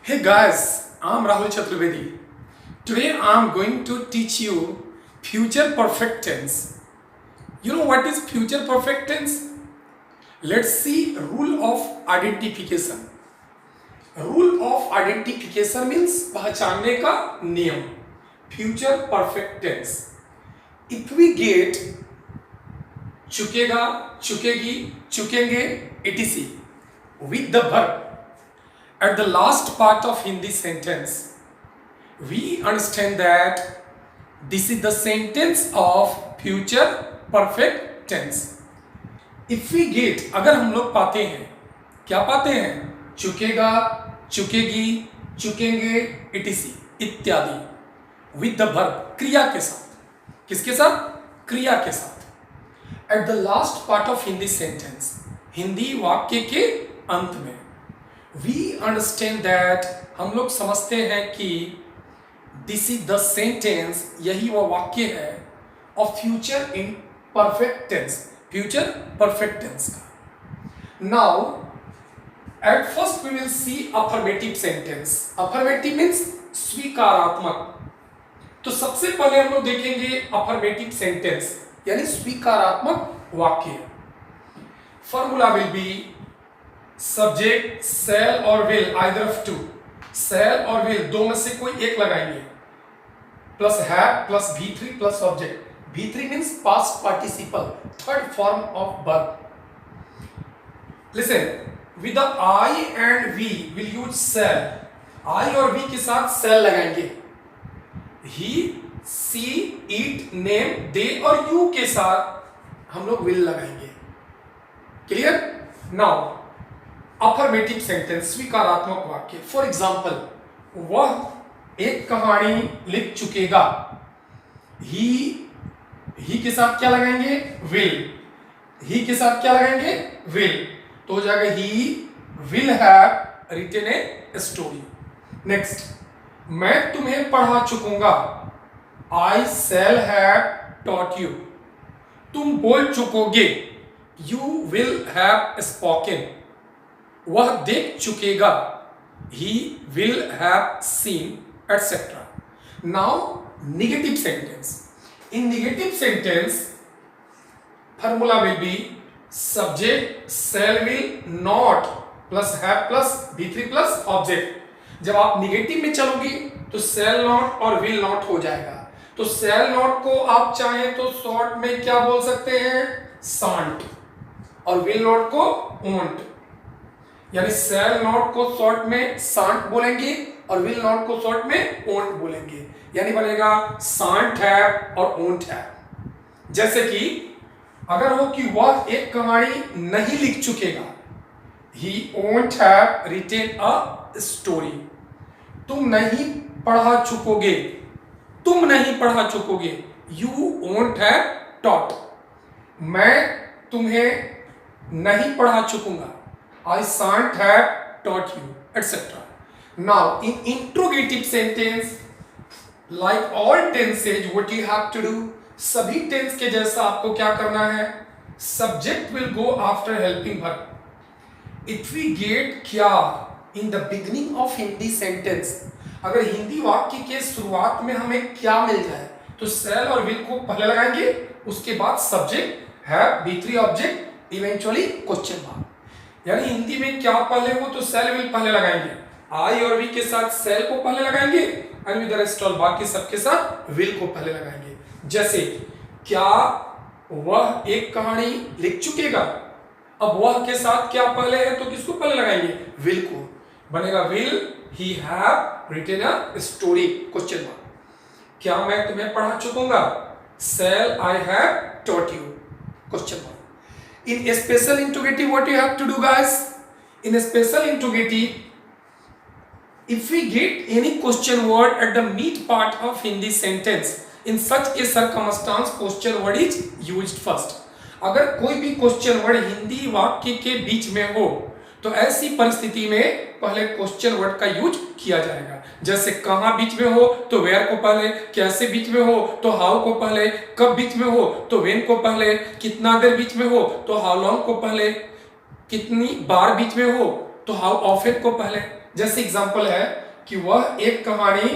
Hey guys, I'm Rahul Chaturvedi. Today I'm going to teach you future perfect tense. You know what is future perfect tense? Let's see rule of identification. Rule of identification means पहचानने का नियम. Future perfect tense. If we get चुकेगा, चुकेगी, चुकेंगे, etc. with the verb at the last part of Hindi sentence, we understand that this is the sentence of future perfect tense. If we get, अगर हम लोग पाते हैं, क्या पाते हैं? चुकेगा, चुकेगी, चुकेंगे, etc. इत्यादि with the verb, क्रिया के साथ. किसके साथ? क्रिया के साथ. At the last part of Hindi sentence, Hindi वाक्य के अंत में, we understand that, हम लोग समझते हैं कि this is the sentence, यही वो वाक्य है of future in perfect tense, future perfect tense का. Now at first we will see affirmative sentence. Affirmative means स्वीकारात्मक. तो सबसे पहले हम लोग देखेंगे affirmative sentence यानी स्वीकारात्मक वाक्य. Formula will be subject shall और will, either of two. shall और will दो में से कोई एक लगाएंगे, plus have plus V3 plus object. V3 means past participle, third form of verb. Listen, with the I and V will use shall. I और V के साथ shall लगाएंगे. He, she, it, name, they और you के साथ हम लोग will लगाएंगे. क्लियर? नाउ अफर्मेटिव सेंटेंस, स्वीकारात्मक वाक्य. फॉर एग्जाम्पल, वह एक कहानी लिख चुकेगा. ही के साथ क्या लगाएंगे? विल. ही के साथ क्या लगाएंगे? विल. तो हो जाएगा he will have written a story. Next, मैं तुम्हें पढ़ा चुकूंगा. I shall have taught you. तुम बोल चुकोगे. You will have spoken. वह देख चुकेगा. He will have seen, etcetera. Now negative sentence. In negative sentence formula will be subject shall will not plus have plus V3 plus object. जब आप negative में चलोगी तो शैल नॉट और will not हो जाएगा. तो शैल नॉट को आप चाहें तो शॉर्ट में क्या बोल सकते हैं? शांट. और विल नॉट को ओंट. यानी शैल नॉट को शॉर्ट में शांट बोलेंगे और विल नॉट को शॉर्ट में ओंट बोलेंगे. यानी बनेगा शांट है और ओंट है. जैसे कि अगर हो कि वह एक कहानी नहीं लिख चुकेगा. He won't have written a story. तुम नहीं पढ़ा चुकोगे. तुम नहीं पढ़ा चुकोगे. You won't have taught. मैं तुम्हें नहीं पढ़ा चुकूंगा. I shan't have taught you, etc. Now, in interrogative sentence, like all tenses, what you have to do? सभी टेंस के जैसा आपको क्या करना है? Subject will go after helping verb. If we get क्या in the beginning of Hindi sentence, अगर हिंदी वाक्य के शुरुआत में हमें क्या मिल जाए तो shall और will को पहले लगाएंगे, उसके बाद subject, have, V3 object, eventually question mark. यानी हिंदी में क्या पहले हो तो शैल विल पहले लगाएंगे. आई और वी के साथ शैल को पहले लगाएंगे and with the rest all बाकी सबके साथ विल को पहले लगाएंगे. जैसे क्या वह एक कहानी लिख चुकेगा. अब वह के साथ क्या पहले है तो किसको पहले लगाएंगे? विल को. बनेगा will he have written a story question mark. क्या मैं तुम्हें पढ़ा चुकूंगा? Shall I have taught you question mark. In a special interrogative, what you have to do, guys? In a special interrogative, if we get any question word at the mid part of Hindi sentence, in such a circumstance, question word is used first. अगर कोई भी question word Hindi वाक्य के बीच में हो तो ऐसी परिस्थिति में पहले क्वेश्चन वर्ड का यूज किया जाएगा. जैसे कहाँ बीच में हो तो वेयर को पहले, कैसे बीच में हो तो हाउ को पहले, कब बीच में हो तो व्हेन को पहले, कितना देर बीच में हो तो हाउ लॉन्ग को पहले, कितनी बार बीच में हो तो हाउ ऑफन को पहले, जैसे एग्जांपल है कि वह एक कहानी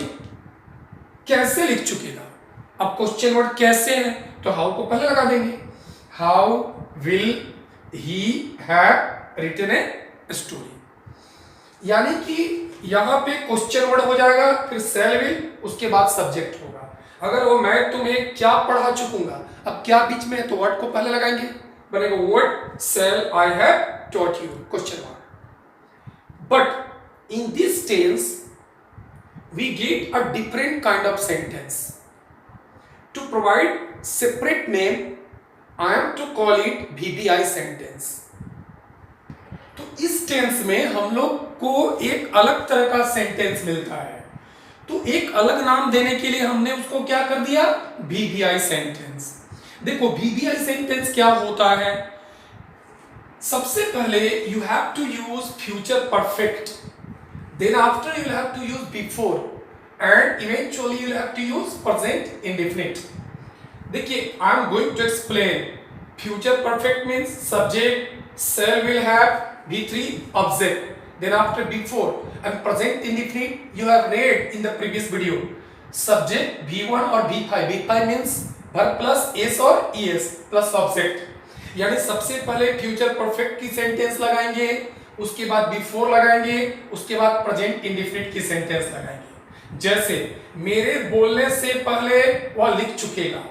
कैसे लिख चुकेगा। अब क्वेश्चन वर्ड कैसे है तो हाउ को पहले लगा देंगे, how will he have written a story. यानी कि यहां पे क्वेश्चन वर्ड हो जाएगा, फिर सेल विल, उसके बाद सब्जेक्ट होगा। अगर वो मैं तुम्हें क्या पढ़ा चुकूंगा, अब क्या बीच में है तो वर्ड को पहले लगाएंगे, बनेगा word shall I have taught you question mark. But in this tense we get a different kind of sentence. To provide separate name, I am to call it VBI sentence. तो इस tense में हम लोग को एक अलग तरह का सेंटेंस मिलता है, तो एक अलग नाम देने के लिए हमने उसको क्या कर दिया, VBI सेंटेंस। देखो VBI सेंटेंस क्या होता है, सबसे पहले you have to use future perfect, then after you will have to use before and eventually you will have to use present indefinite. देखिए I am going to explain. Future perfect means subject, shall will have, V3 object, then after before, and present indefinite you have read in the previous video. Subject V1 और V5, V5 means verb plus s और es plus object. यानी सबसे पहले future perfect की sentence लगाएंगे, उसके बाद before लगाएंगे, उसके बाद प्रेजेंट इंडेफिनिट की सेंटेंस लगाएंगे। जैसे मेरे बोलने से पहले वह लिख चुकेगा।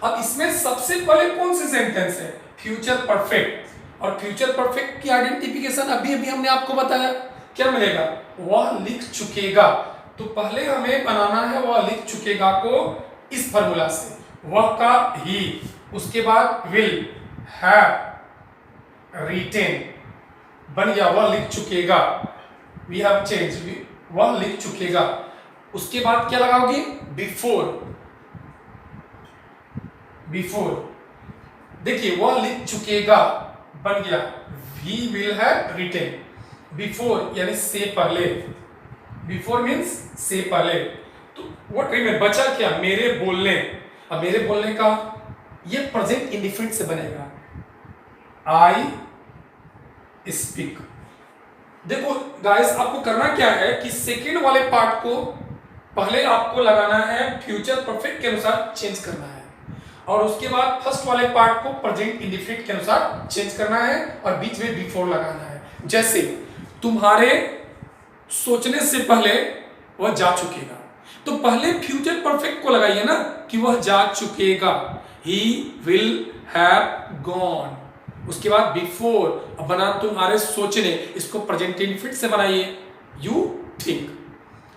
अब इसमें सबसे पहले कौन सी सेंटेंस है, फ्यूचर परफेक्ट। और फ्यूचर परफेक्ट की आइडेंटिफिकेशन अभी अभी हमने आपको बताया, क्या मिलेगा, वह लिख चुकेगा। तो पहले हमें बनाना है वह लिख चुकेगा को इस फॉर्मूला से, वह का ही, उसके बाद विल हैव रिटेन, बन गया वह लिख चुकेगा, वी हैव चेंज, वह लिख चुकेगा। उसके बाद क्या लगाओगे, बिफोर, बिफोर, देखिए वह लिख चुकेगा, बन गया he will have written. Before यानी से पहले, बिफोर मीन्स से पहले। तो व्हाट रिमेन, बचा क्या, मेरे बोलने। अब मेरे बोलने का ये प्रेजेंट इंडेफिनिट से बनेगा, आई स्पीक। देखो गाइस आपको करना क्या है कि सेकेंड वाले पार्ट को पहले आपको लगाना है फ्यूचर परफेक्ट के अनुसार चेंज करना है, और उसके बाद फर्स्ट वाले पार्ट को प्रेजेंट इंडेफिनिट के अनुसार चेंज करना है, और बीच में बिफोर लगाना है। जैसे तुम्हारे सोचने से पहले वह जा चुकेगा, तो पहले फ्यूचर परफेक्ट को लगाइए ना कि वह जा चुकेगा, ही विल हैव गॉन। उसके बाद बिफोर, अब बना तुम्हारे सोचने, इसको प्रेजेंट इंडेफिनिट से बनाइए, you think,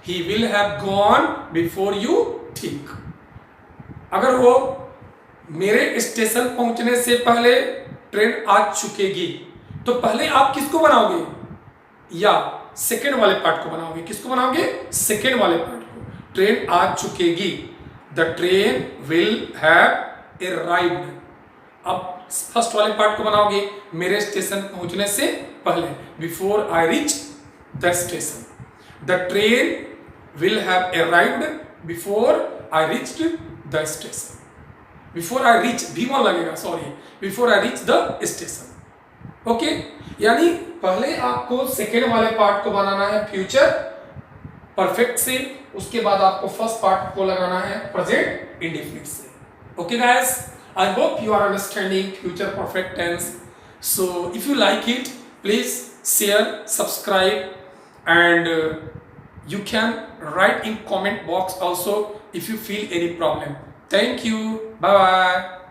he will have gone before you think. अगर वो मेरे स्टेशन पहुंचने से पहले ट्रेन आ चुकेगी, तो पहले आप किसको बनाओगे, या सेकेंड वाले पार्ट को बनाओगे, किसको बनाओगे, सेकेंड वाले पार्ट को, ट्रेन आ चुकेगी, the train will have arrived. अब फर्स्ट वाले पार्ट को बनाओगे, मेरे स्टेशन पहुंचने से पहले, before I reach the station, the train will have arrived before I reached the station. Before I reach, V1 लगेगा, sorry, before I reach the station. Okay, यानी पहले आपको सेकेंड वाले पार्ट को बनाना है फ्यूचर परफेक्ट से, उसके बाद आपको फर्स्ट पार्ट को लगाना है प्रेजेंट इंडेफिनिट से। Okay guys, I hope you are understanding future perfect tense. So if you like it, please share, subscribe, and you can write in comment box also if you feel any problem. Thank you. Bye bye.